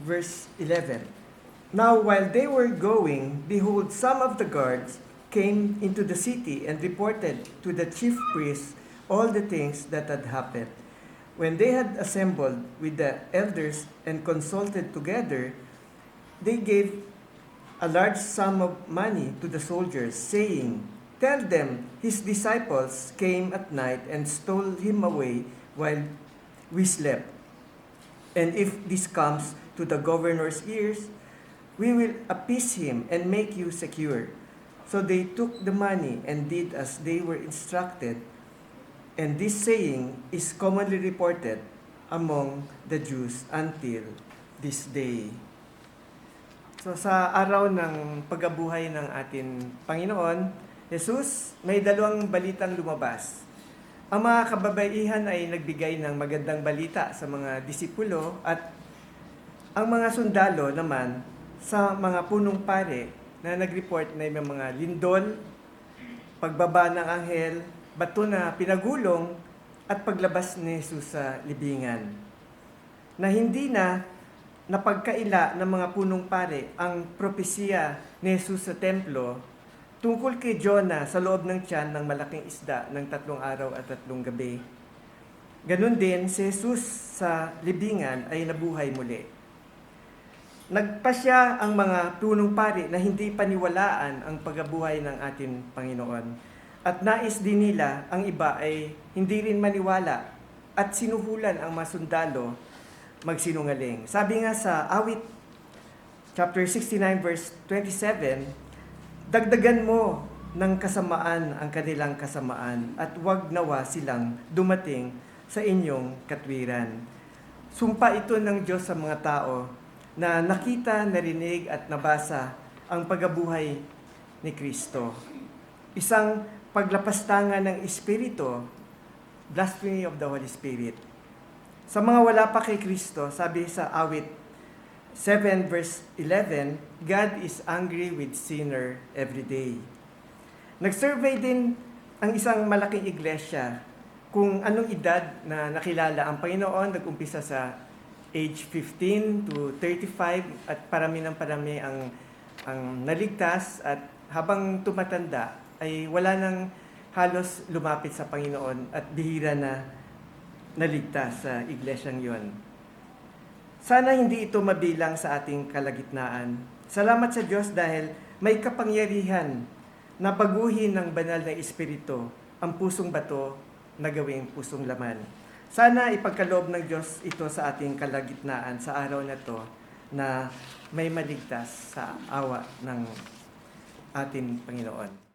verse 11. Now while they were going, behold, some of the guards came into the city and reported to the chief priests all the things that had happened. When they had assembled with the elders and consulted together, they gave a large sum of money to the soldiers, saying, "Tell them his disciples came at night and stole him away while we slept. And if this comes to the governor's ears, we will appease him and make you secure." So they took the money and did as they were instructed. And this saying is commonly reported among the Jews until this day. So sa araw ng pagkabuhay ng ating Panginoon, Jesus, may dalawang balitang lumabas. Ang mga kababaihan ay nagbigay ng magandang balita sa mga disipulo at ang mga sundalo naman sa mga punong pare na nag-report na may mga lindol, pagbaba ng anghel, bato na pinagulong at paglabas ni Jesus sa libingan. Na hindi na napagkaila ng mga punong pare ang propesya ni Jesus sa templo tungkol kay Jonah sa loob ng tiyan ng malaking isda ng 3 araw at 3 gabi. Ganon din si Jesus sa libingan ay nabuhay muli. Nagpasya ang mga punong pari na hindi paniwalaan ang pagkabuhay ng ating Panginoon. At nais din nila ang iba ay hindi rin maniwala at sinuhulan ang mga sundalo magsinungaling. Sabi nga sa Awit chapter 69 verse 27, "Dagdagan mo ng kasamaan ang kanilang kasamaan at huwag nawa silang dumating sa inyong katwiran." Sumpa ito ng Diyos sa mga tao na nakita, narinig at nabasa ang pagkabuhay ni Kristo. Isang paglapastangan ng Espiritu, blasphemy of the Holy Spirit. Sa mga wala pa kay Kristo, sabi sa Awit 7 verse 11, God is angry with sinner every day. Nag-survey din ang isang malaking iglesia kung anong edad na nakilala ang Panginoon. Nag-umpisa sa age 15 to 35 at parami ang naligtas at habang tumatanda ay wala nang halos lumapit sa Panginoon at bihira na naligtas sa iglesyang yon. Sana hindi ito mabilang sa ating kalagitnaan. Salamat sa Diyos dahil may kapangyarihan na baguhin ng banal na Espiritu ang pusong bato na gawing pusong laman. Sana ipagkaloob ng Diyos ito sa ating kalagitnaan sa araw na to na may maligtas sa awa ng ating Panginoon.